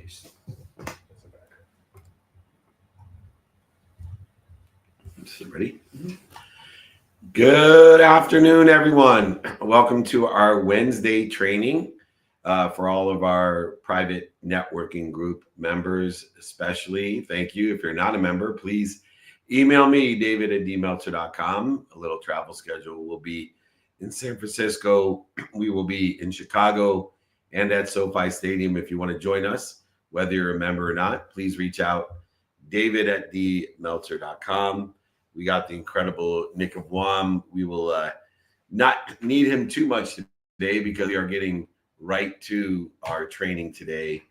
case. Ready? Good afternoon, everyone. Welcome to our Wednesday training for all of our private networking group members, especially. Thank you. If you're not a member, please email me, david@dmeltzer.com. A little travel schedule will be in San Francisco. We will be in Chicago and at SoFi Stadium. If you want to join us, whether you're a member or not, please reach out, david@dmeltzer.com. We got the incredible Nick of Guam. We will not need him too much today because we are getting right to our training today.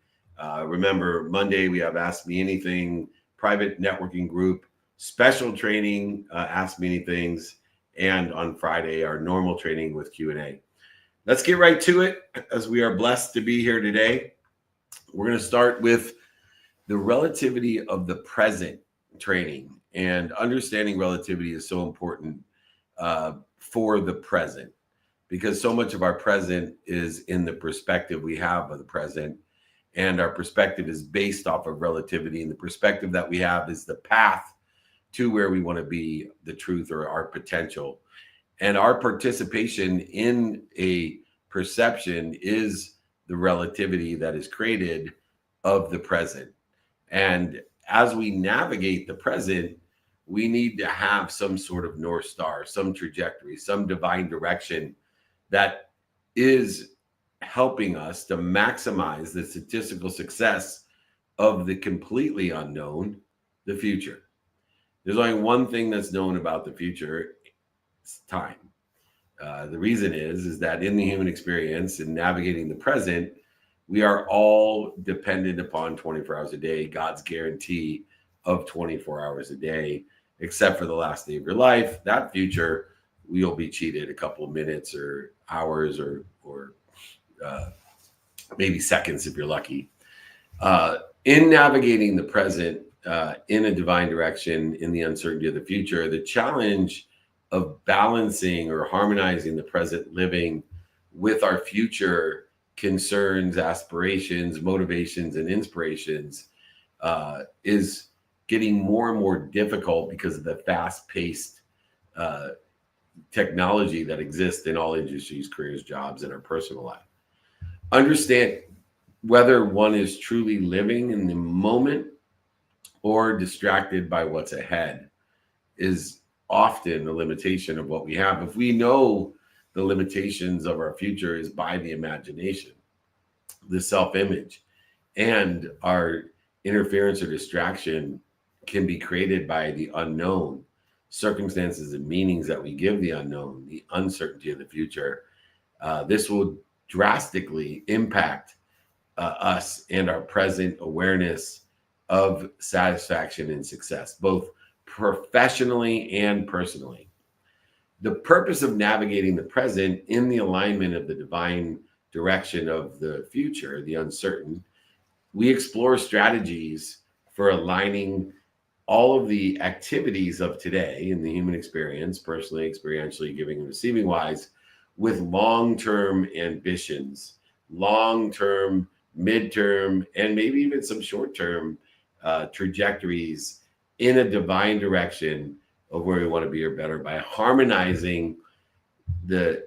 Remember, Monday we have Ask Me Anything, private networking group, special training, Ask Me Anythings, and on Friday, our normal training with Q&A. Let's get right to it as we are blessed to be here today. We're going to start with the relativity of the present training. And understanding relativity is so important for the present, because so much of our present is in the perspective we have of the present. And our perspective is based off of relativity. And the perspective that we have is the path to where we want to be, the truth or our potential. And our participation in a perception is the relativity that is created of the present. And as we navigate the present, we need to have some sort of North Star, some trajectory, some divine direction that is helping us to maximize the statistical success of the completely unknown, the future. There's only one thing that's known about the future: it's time. The reason is that in the human experience and navigating the present, we are all dependent upon 24 hours a day, God's guarantee of 24 hours a day, except for the last day of your life. That future, we'll be cheated a couple of minutes or hours or maybe seconds if you're lucky. In navigating the present in a divine direction, in the uncertainty of the future, the challenge of balancing or harmonizing the present living with our future concerns, aspirations, motivations, and inspirations is getting more and more difficult because of the fast-paced technology that exists in all industries, careers, jobs, and our personal life. Understand whether one is truly living in the moment or distracted by what's ahead is often a limitation of what we have. If we know the limitations of our future is by the imagination, the self-image, and our interference or distraction can be created by the unknown, circumstances and meanings that we give the unknown, the uncertainty of the future. This will drastically impact us and our present awareness of satisfaction and success, both professionally and personally. The purpose of navigating the present in the alignment of the divine direction of the future, the uncertain, we explore strategies for aligning all of the activities of today in the human experience, personally, experientially, giving and receiving wise, with long-term ambitions, long-term, midterm, and maybe even some short-term trajectories in a divine direction of where we want to be or better, by harmonizing the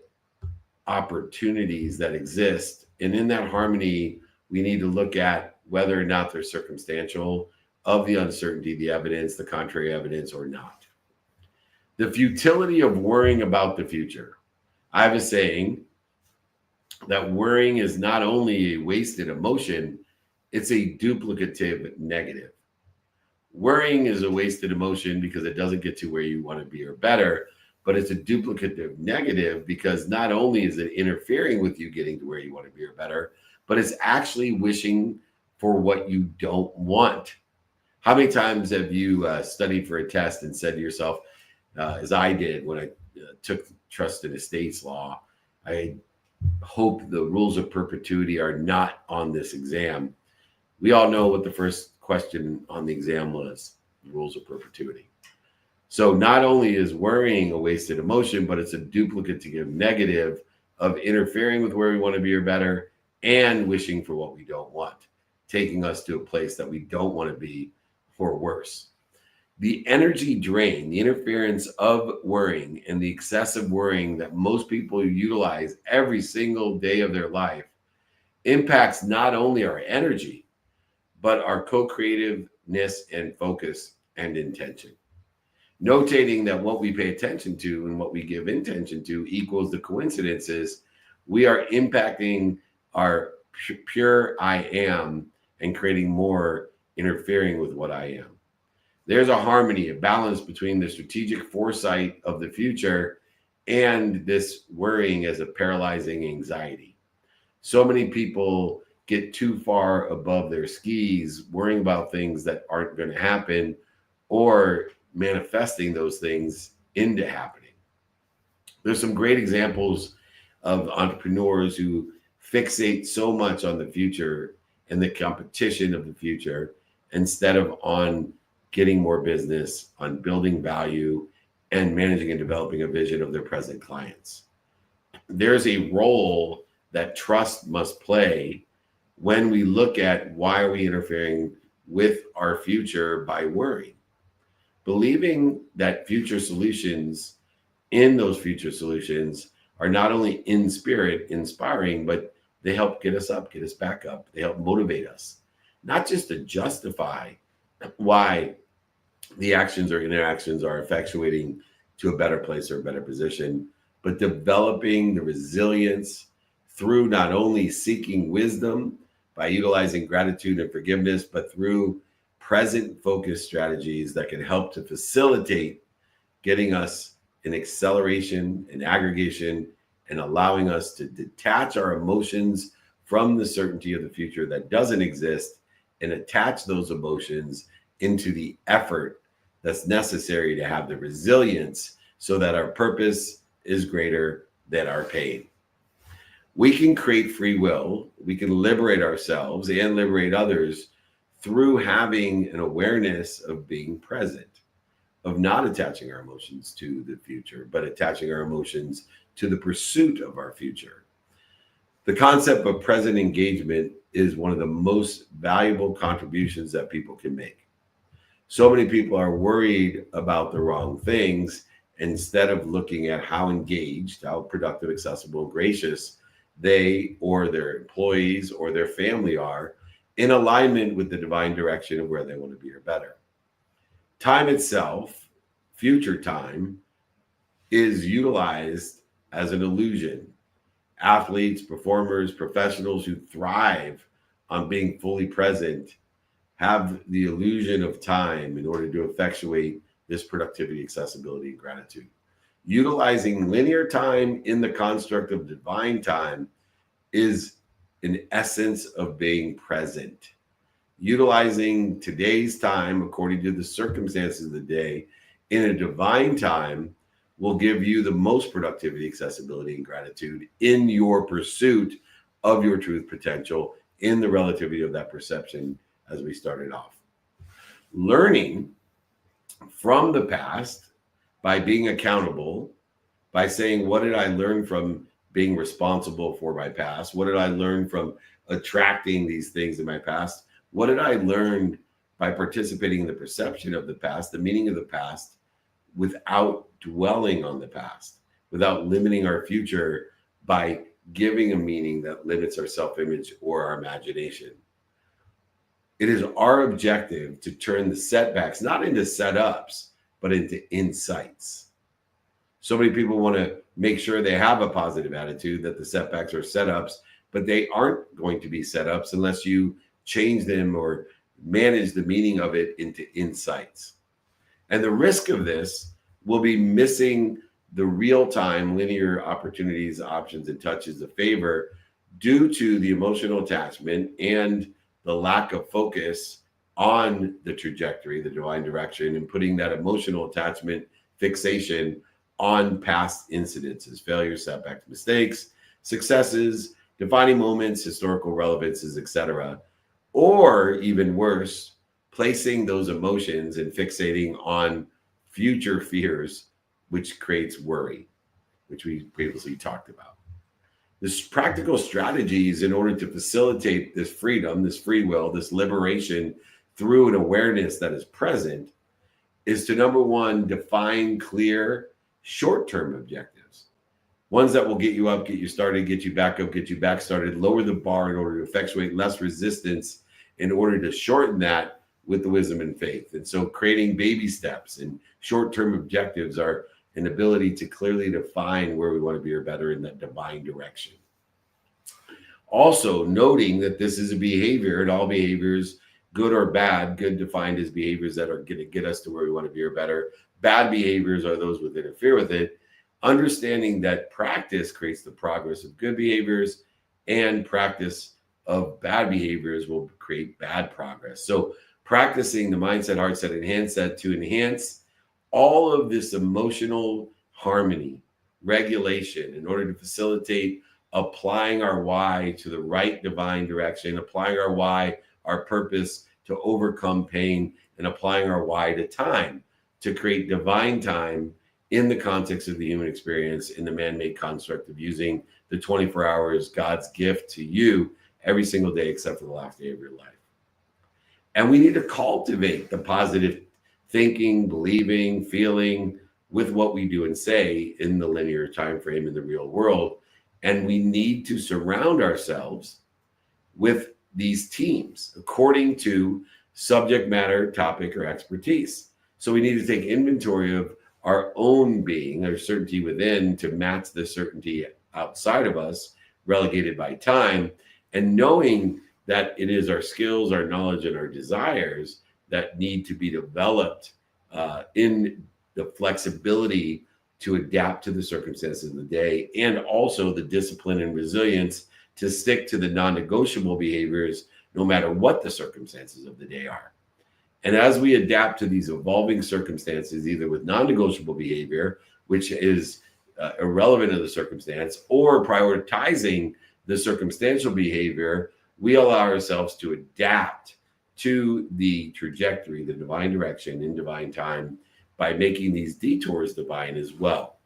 opportunities that exist. And in that harmony, we need to look at whether or not they're circumstantial, of the uncertainty, the evidence, the contrary evidence, or not. The futility of worrying about the future. I have a saying that worrying is not only a wasted emotion, it's a duplicative negative. Worrying is a wasted emotion because it doesn't get to where you want to be or better, but it's a duplicative negative because not only is it interfering with you getting to where you want to be or better, but it's actually wishing for what you don't want. How many times have you studied for a test and said to yourself, as I did when I took trust and estates law, I hope the rules of perpetuity are not on this exam. We all know what the first question on the exam was: rules of perpetuity. So not only is worrying a wasted emotion, but it's a duplicative negative of interfering with where we want to be or better and wishing for what we don't want. taking us to a place that we don't want to be or worse. The energy drain, the interference of worrying, and the excessive worrying that most people utilize every single day of their life impacts not only our energy, but our co creativeness and focus and intention. Notating that what we pay attention to and what we give intention to equals the coincidences, we are impacting our pure I am and creating more interfering with what I am. There's a harmony, a balance between the strategic foresight of the future and this worrying as a paralyzing anxiety. So many people get too far above their skis, worrying about things that aren't going to happen or manifesting those things into happening. There's some great examples of entrepreneurs who fixate so much on the future and the competition of the future instead of on getting more business, on building value, and managing and developing a vision of their present clients. There's a role that trust must play when we look at why are we interfering with our future by worrying. Believing that future solutions in those future solutions are not only in spirit inspiring, but they help get us up, get us back up. They help motivate us, not just to justify why the actions or interactions are effectuating to a better place or a better position, but developing the resilience through not only seeking wisdom by utilizing gratitude and forgiveness, but through present focus strategies that can help to facilitate getting us in acceleration and aggregation and allowing us to detach our emotions from the certainty of the future that doesn't exist and attach those emotions into the effort that's necessary to have the resilience so that our purpose is greater than our pain. We can create free will, we can liberate ourselves and liberate others through having an awareness of being present, of not attaching our emotions to the future, but attaching our emotions to the pursuit of our future. The concept of present engagement is one of the most valuable contributions that people can make. So many people are worried about the wrong things instead of looking at how engaged, how productive, accessible, gracious they or their employees or their family are in alignment with the divine direction of where they want to be or better. Time itself, future time, is utilized as an illusion. Athletes, performers, professionals who thrive on being fully present have the illusion of time in order to effectuate this productivity, accessibility, and gratitude. Utilizing linear time in the construct of divine time is an essence of being present. Utilizing today's time according to the circumstances of the day in a divine time will give you the most productivity, accessibility, and gratitude in your pursuit of your truth potential in the relativity of that perception as we started off. Learning from the past by being accountable, by saying, what did I learn from being responsible for my past? What did I learn from attracting these things in my past? What did I learn by participating in the perception of the past, the meaning of the past, without dwelling on the past, without limiting our future by giving a meaning that limits our self-image or our imagination? It is our objective to turn the setbacks not into setups, but into insights. So many people want to make sure they have a positive attitude, that the setbacks are setups, but they aren't going to be setups unless you change them or manage the meaning of it into insights. And the risk of this will be missing the real-time linear opportunities, options, and touches of favor due to the emotional attachment and the lack of focus on the trajectory, the divine direction, and putting that emotional attachment fixation on past incidences, failures, setbacks, mistakes, successes, defining moments, historical relevances, etc. Or even worse, placing those emotions and fixating on future fears, which creates worry, which we previously talked about. This practical strategies in order to facilitate this freedom, this free will, this liberation through an awareness that is present is to, number one, define clear short-term objectives, ones that will get you up, get you started, get you back up, get you back started, lower the bar in order to effectuate less resistance in order to shorten that with the wisdom and faith. And so creating baby steps and short-term objectives are an ability to clearly define where we want to be or better in that divine direction. Also noting that this is a behavior, and all behaviors, good or bad, good defined as behaviors that are going to get us to where we want to be or better. Bad behaviors are those that interfere with it. Understanding that practice creates the progress of good behaviors, and practice of bad behaviors will create bad progress. So practicing the mindset, heart set, and handset to enhance all of this emotional harmony, regulation, in order to facilitate applying our why to the right divine direction, applying our why, our purpose to overcome pain, and applying our why to time to create divine time in the context of the human experience, in the man-made construct of using the 24 hours, God's gift to you every single day except for the last day of your life. And we need to cultivate the positive thinking, believing, feeling with what we do and say in the linear time frame in the real world. And we need to surround ourselves with these teams according to subject matter, topic, or expertise. So we need to take inventory of our own being, our certainty within, to match the certainty outside of us, relegated by time, and knowing that it is our skills, our knowledge, and our desires that need to be developed in the flexibility to adapt to the circumstances of the day, and also the discipline and resilience to stick to the non-negotiable behaviors no matter what the circumstances of the day are. And as we adapt to these evolving circumstances, either with non-negotiable behavior, which is irrelevant to the circumstance, or prioritizing the circumstantial behavior, we allow ourselves to adapt to the trajectory, the divine direction in divine time, by making these detours divine as well,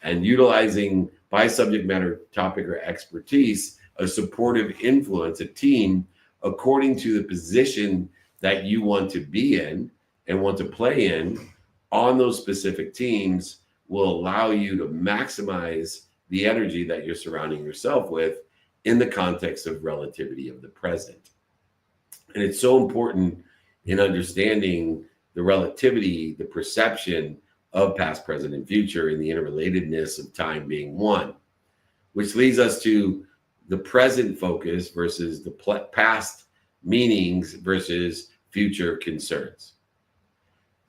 and utilizing by subject matter, topic, or expertise a supportive influence, a team, according to the position that you want to be in and want to play in on those specific teams, will allow you to maximize the energy that you're surrounding yourself with in the context of relativity of the present. And it's so important in understanding the relativity, the perception of past, present, and future, and the interrelatedness of time being one, which leads us to the present focus versus the past meanings versus future concerns.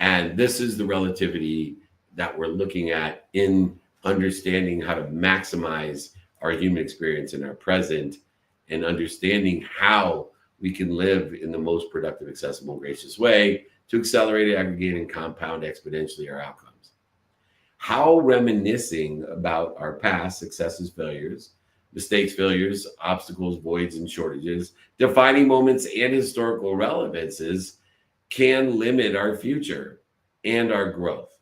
And this is the relativity that we're looking at in understanding how to maximize our human experience in our present, and understanding how we can live in the most productive, accessible, and gracious way to accelerate, aggregate, and compound exponentially our outcomes. How reminiscing about our past successes, failures, mistakes, failures, obstacles, voids, and shortages, defining moments, and historical relevances can limit our future and our growth.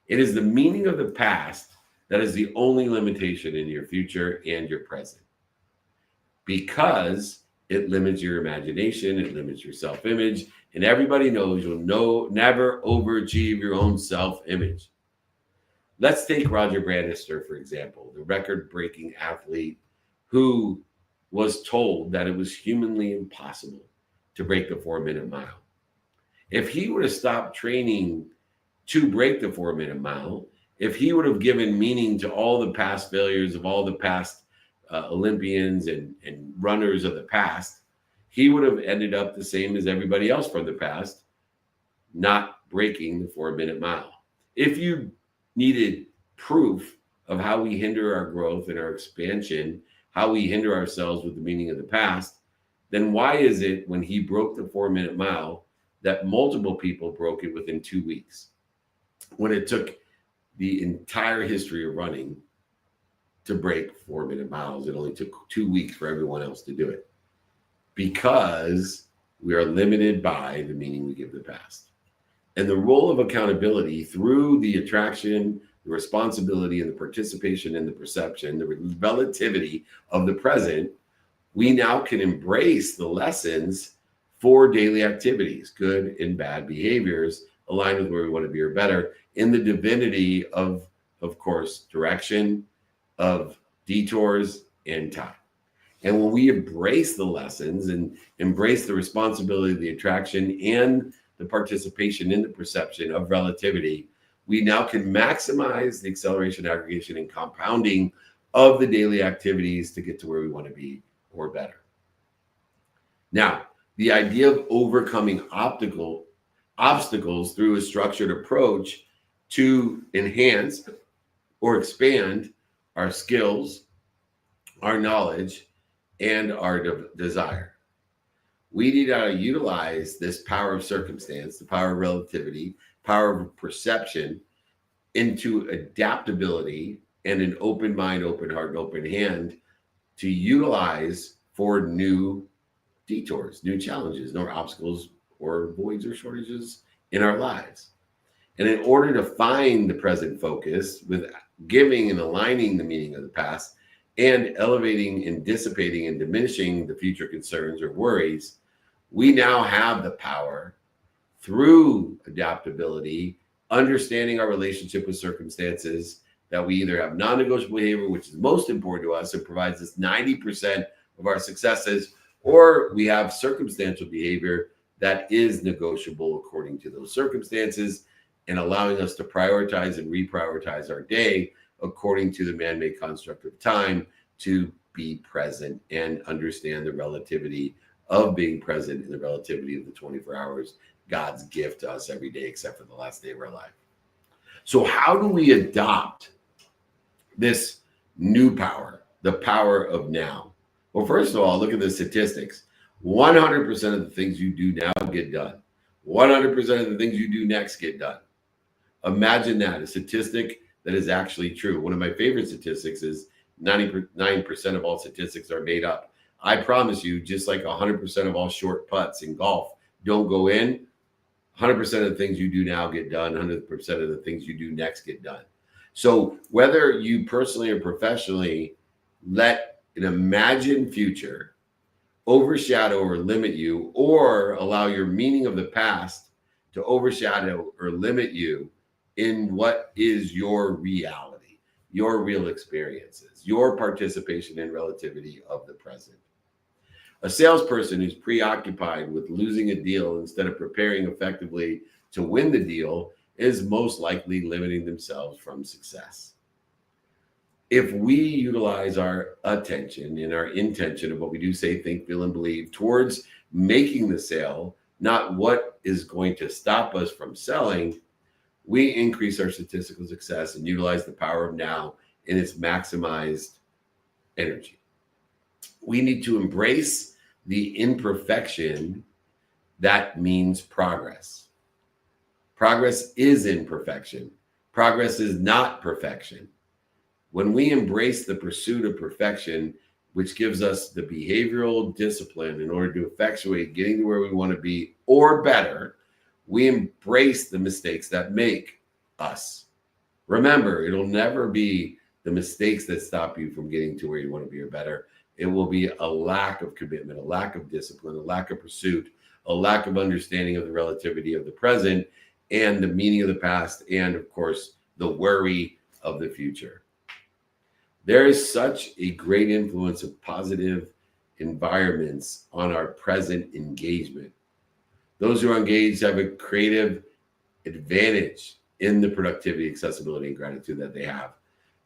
It is the meaning of the past that is the only limitation in your future and your present, because it limits your imagination, it limits your self-image, and everybody knows you'll never overachieve your own self-image. Let's take Roger Bannister, for example, the record-breaking athlete who was told that it was humanly impossible to break the 4-minute mile. If he would have stopped training to break the 4-minute mile, if he would have given meaning to all the past failures of all the past Olympians and runners of the past, he would have ended up the same as everybody else from the past, not breaking the 4-minute mile. If you needed proof of how we hinder our growth and our expansion, how we hinder ourselves with the meaning of the past, then why is it when he broke the 4-minute mile that multiple people broke it within 2 weeks, when it took the entire history of running to break 4-minute miles? It only took 2 weeks for everyone else to do it, because we are limited by the meaning we give the past. And the role of accountability through the attraction, the responsibility and the participation in the perception, the relativity of the present, we now can embrace the lessons for daily activities, good and bad behaviors aligned with where we want to be or better, in the divinity of course, direction, of detours, and time. And when we embrace the lessons and embrace the responsibility, the attraction, and the participation in the perception of relativity, we now can maximize the acceleration, aggregation, and compounding of the daily activities to get to where we want to be or better. Now, the idea of overcoming obstacles through a structured approach to enhance or expand our skills, our knowledge, and our desire. We need to utilize this power of circumstance, the power of relativity, power of perception, into adaptability and an open mind, open heart, and open hand to utilize for new detours, new challenges, no obstacles or voids or shortages in our lives. And in order to find the present focus with giving and aligning the meaning of the past and elevating and dissipating and diminishing the future concerns or worries, we now have the power through adaptability, understanding our relationship with circumstances, that we either have non-negotiable behavior, which is most important to us and provides us 90% of our successes, or we have circumstantial behavior that is negotiable according to those circumstances and allowing us to prioritize and reprioritize our day according to the man-made construct of time to be present and understand the relativity of being present in the relativity of the 24 hours, God's gift to us every day except for the last day of our life. So how do we adopt this new power, the power of now? Well, first of all, look at the statistics. 100% of the things you do now get done. 100% of the things you do next get done. Imagine that, a statistic that is actually true. One of my favorite statistics is 99% of all statistics are made up. I promise you, just like 100% of all short putts in golf don't go in, 100% of the things you do now get done, 100% of the things you do next get done. So whether you personally or professionally let an imagined future overshadow or limit you, or allow your meaning of the past to overshadow or limit you in what is your reality, your real experiences, your participation in relativity of the present. A salesperson who's preoccupied with losing a deal instead of preparing effectively to win the deal is most likely limiting themselves from success. If we utilize our attention and our intention of what we do, say, think, feel, and believe towards making the sale, not what is going to stop us from selling, we increase our statistical success and utilize the power of now in its maximized energy. We need to embrace the imperfection that means progress. Progress is imperfection. Progress is not perfection. When we embrace the pursuit of perfection, which gives us the behavioral discipline in order to effectuate getting to where we want to be or better, we embrace the mistakes that make us. Remember, it'll never be the mistakes that stop you from getting to where you want to be or better. It will be a lack of commitment, a lack of discipline, a lack of pursuit, a lack of understanding of the relativity of the present and the meaning of the past, and of course, the worry of the future. There is such a great influence of positive environments on our present engagement. Those who are engaged have a creative advantage in the productivity, accessibility, and gratitude that they have.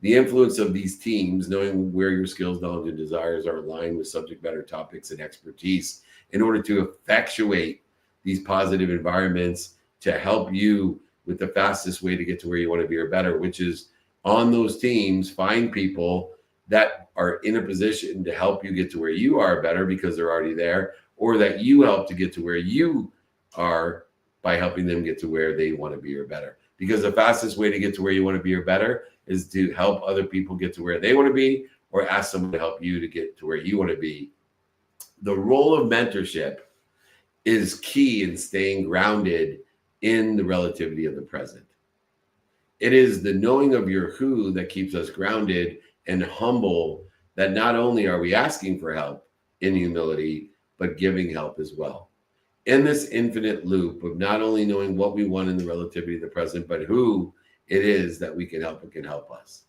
The influence of these teams, knowing where your skills, knowledge, and desires are aligned with subject matter topics and expertise in order to effectuate these positive environments to help you with the fastest way to get to where you want to be or better, which is on those teams, find people that are in a position to help you get to where you are better because they're already there, or that you help to get to where you are by helping them get to where they want to be or better. Because the fastest way to get to where you want to be or better is to help other people get to where they want to be, or ask someone to help you to get to where you want to be. The role of mentorship is key in staying grounded in the relativity of the present. It is the knowing of your who that keeps us grounded and humble, that not only are we asking for help in humility, but giving help as well. In this infinite loop of not only knowing what we want in the relativity of the present, but who it is that we can help and can help us.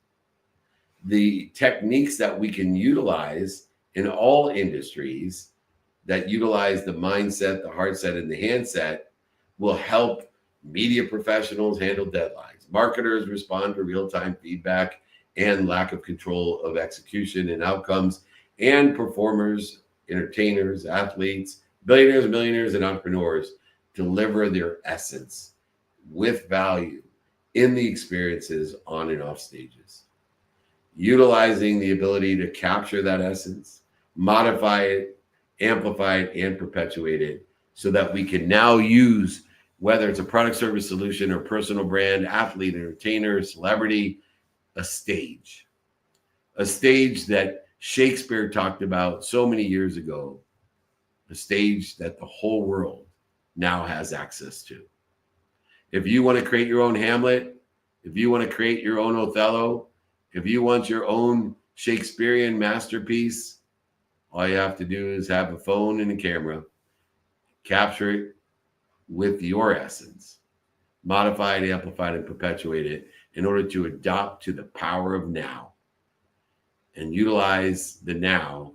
The techniques that we can utilize in all industries that utilize the mindset, the heart set, and the handset will help media professionals handle deadlines, marketers respond to real-time feedback and lack of control of execution and outcomes, and performers, entertainers, athletes, billionaires, millionaires, and entrepreneurs deliver their essence with value in the experiences on and off stages. Utilizing the ability to capture that essence, modify it, amplify it, and perpetuate it so that we can now use, whether it's a product, service, solution, or personal brand, athlete, entertainer, celebrity, a stage that Shakespeare talked about so many years ago, a stage that the whole world now has access to. If you want to create your own Hamlet, if you want to create your own Othello, if you want your own Shakespearean masterpiece, all you have to do is have a phone and a camera, capture it with your essence, modify it, amplify it, and perpetuate it in order to adopt to the power of now and utilize the now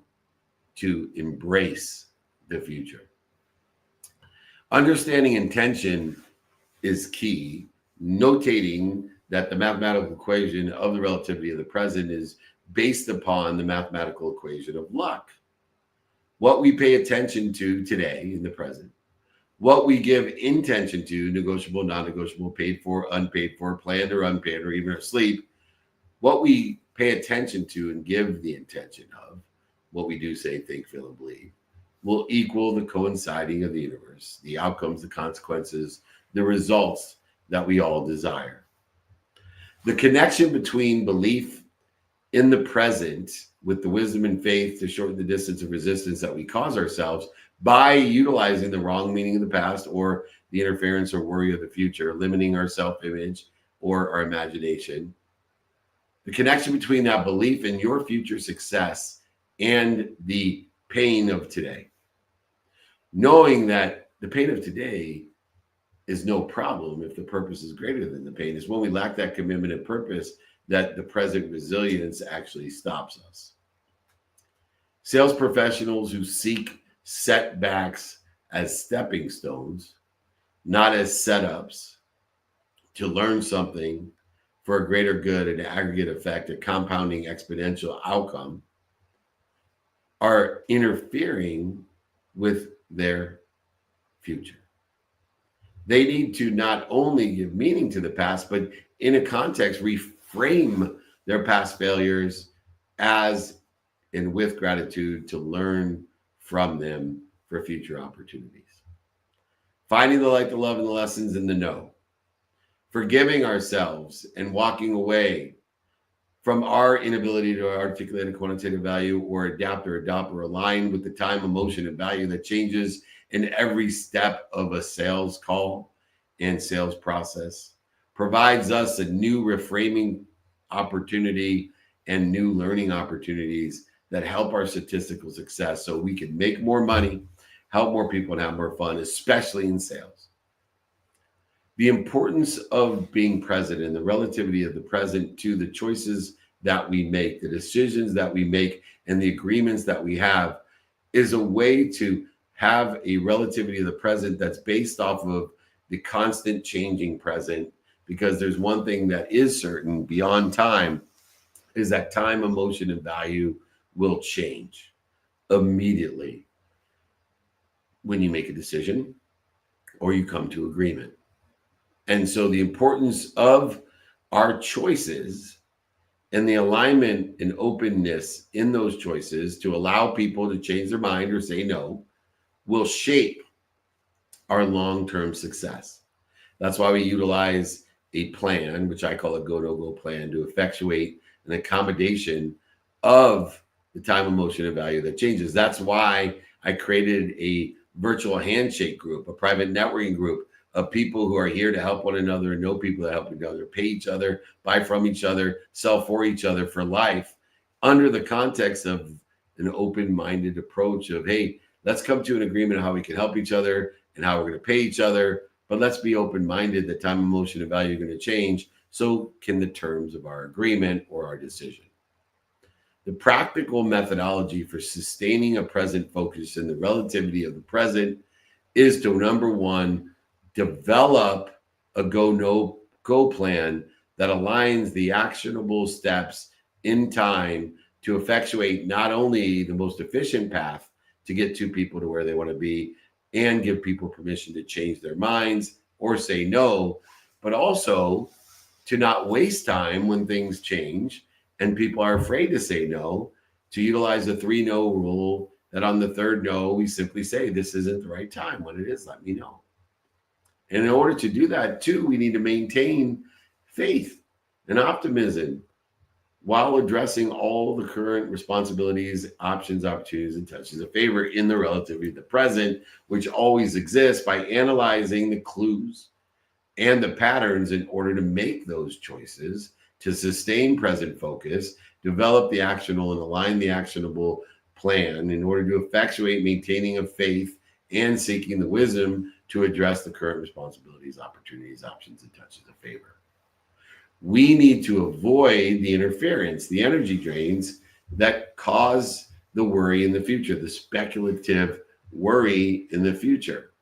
to embrace the future. Understanding intention is key. Notating that the mathematical equation of the relativity of the present is based upon the mathematical equation of luck. What we pay attention to today in the present, what we give intention to, negotiable, non-negotiable, paid for, unpaid for, planned or unpaid, or even asleep, what we pay attention to and give the intention of, what we do, say, think, feel, and believe, will equal the coinciding of the universe, the outcomes, the consequences, the results that we all desire. The connection between belief in the present with the wisdom and faith to shorten the distance of resistance that we cause ourselves by utilizing the wrong meaning of the past or the interference or worry of the future, limiting our self-image or our imagination. The connection between that belief in your future success and the pain of today. Knowing that the pain of today is no problem if the purpose is greater than the pain. Is when we lack that commitment and purpose that the present resilience actually stops us. Sales professionals who seek setbacks as stepping stones, not as setups to learn something for a greater good, an aggregate effect, a compounding exponential outcome, are interfering with their future. They need to not only give meaning to the past, but in a context, reframe their past failures as and with gratitude to learn from them for future opportunities. Finding the light, the love, and the lessons in the no. Forgiving ourselves and walking away from our inability to articulate a quantitative value or adapt or adopt or align with the time, emotion, and value that changes in every step of a sales call and sales process, provides us a new reframing opportunity and new learning opportunities that help our statistical success so we can make more money, help more people, and have more fun, especially in sales. The importance of being present and the relativity of the present to the choices that we make, the decisions that we make, and the agreements that we have is a way to have a relativity of the present that's based off of the constant changing present. Because there's one thing that is certain beyond time, is that time, emotion, and value will change immediately when you make a decision or you come to agreement. And so the importance of our choices and the alignment and openness in those choices to allow people to change their mind or say no will shape our long-term success. That's why we utilize a plan, which I call a go-no-go plan, to effectuate an accommodation of the time, emotion, and value that changes. That's why I created a virtual handshake group, a private networking group of people who are here to help one another and know people that help each other, pay each other, buy from each other, sell for each other for life, under the context of an open-minded approach of, hey, let's come to an agreement on how we can help each other and how we're going to pay each other. But let's be open-minded that time, emotion, and value are going to change. So can the terms of our agreement or our decision. The practical methodology for sustaining a present focus in the relativity of the present is to, number one, develop a go plan that aligns the actionable steps in time to effectuate not only the most efficient path to get two people to where they want to be and give people permission to change their minds or say no, but also to not waste time when things change and people are afraid to say no, to utilize a 3-no rule that on the third no, we simply say, this isn't the right time. When it is, let me know. And in order to do that too, we need to maintain faith and optimism while addressing all the current responsibilities, options, opportunities, and touches of favor in the relativity of the present, which always exists, by analyzing the clues and the patterns in order to make those choices, to sustain present focus, develop the actionable and align the actionable plan in order to effectuate maintaining of faith and seeking the wisdom to address the current responsibilities, opportunities, options, and touches of favor. We need to avoid the interference, the energy drains that cause the worry in the future, the speculative worry in the future.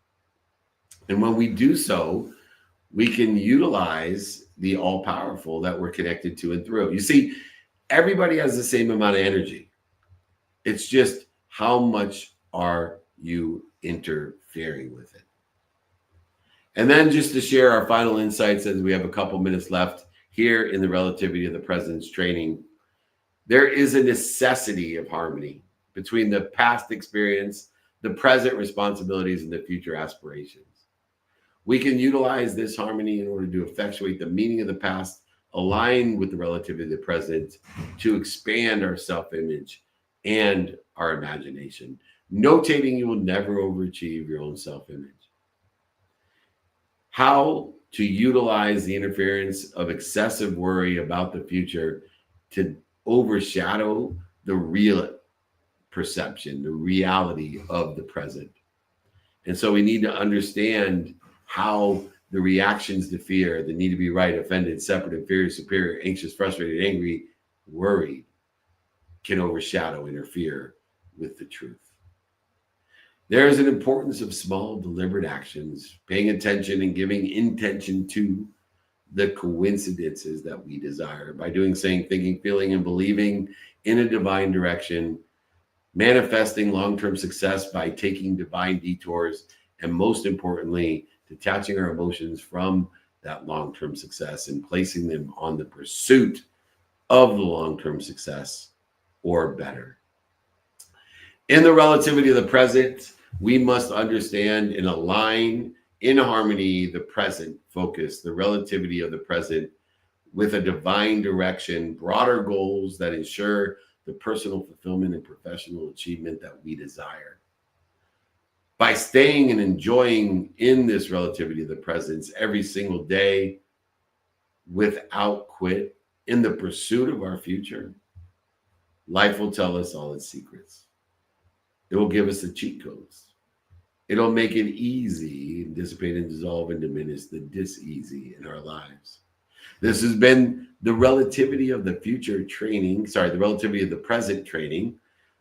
And when we do so, we can utilize the all-powerful that we're connected to and through. You see, everybody has the same amount of energy. It's just how much are you interfering with it? And then just to share our final insights as we have a couple minutes left here in the relativity of the presence training, there is a necessity of harmony between the past experience, the present responsibilities, and the future aspirations. We can utilize this harmony in order to effectuate the meaning of the past, align with the relativity of the present, to expand our self-image and our imagination. Notating you will never overachieve your own self-image. How to utilize the interference of excessive worry about the future to overshadow the real perception, the reality of the present. And so we need to understand how the reactions to fear, the need to be right, offended, separate, inferior, superior, anxious, frustrated, angry, worried, can overshadow, interfere with the truth. There is an importance of small, deliberate actions, paying attention and giving intention to the coincidences that we desire. By doing, saying, thinking, feeling, and believing in a divine direction, manifesting long-term success by taking divine detours, and most importantly, detaching our emotions from that long-term success and placing them on the pursuit of the long-term success or better. In the relativity of the present, we must understand and align in harmony the present focus, the relativity of the present, with a divine direction, broader goals that ensure the personal fulfillment and professional achievement that we desire. By staying and enjoying in this relativity of the presence every single day without quit in the pursuit of our future, life will tell us all its secrets. It will give us the cheat codes. It'll make it easy and dissipate and dissolve and diminish the dis-easy in our lives. This has been the relativity of the future training, the relativity of the present training.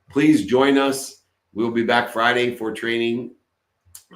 Please join us. We'll be back Friday for training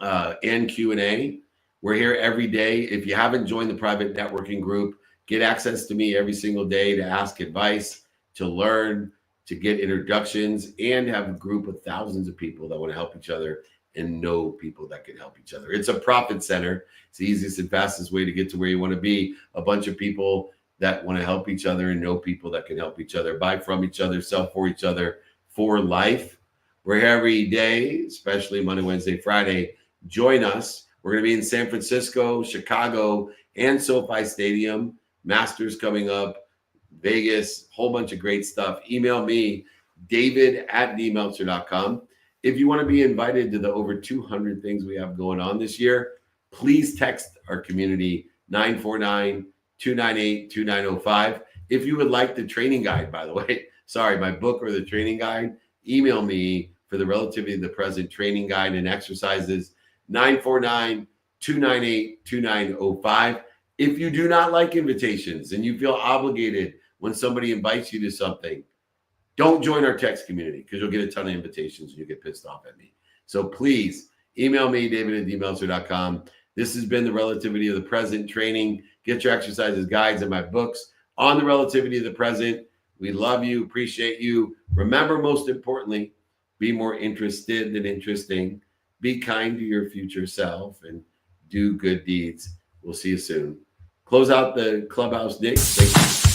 and Q&A. We're here every day. If you haven't joined the private networking group, get access to me every single day to ask advice, to learn, to get introductions, and have a group of thousands of people that want to help each other and know people that can help each other. It's a profit center. It's the easiest and fastest way to get to where you want to be. A bunch of people that want to help each other and know people that can help each other, buy from each other, sell for each other for life. We're here every day, especially Monday, Wednesday, Friday. Join us. We're going to be in San Francisco, Chicago, and SoFi Stadium. Masters coming up, Vegas, whole bunch of great stuff. Email me, david@dmeltzer.com. If you want to be invited to the over 200 things we have going on this year, please text our community 949-298-2905. If you would like the training guide, by the way, sorry, my book or the training guide, email me for the Relativity of the Present training guide and exercises 949-298-2905. If you do not like invitations and you feel obligated when somebody invites you to something, don't join our text community because you'll get a ton of invitations and you get pissed off at me. So please email me, david@dmeltzer.com. This has been the Relativity of the Present training. Get your exercises, guides, and my books on the Relativity of the Present. We love you, appreciate you. Remember, most importantly, be more interested than interesting. Be kind to your future self and do good deeds. We'll see you soon. Close out the clubhouse, Nick. Thank you.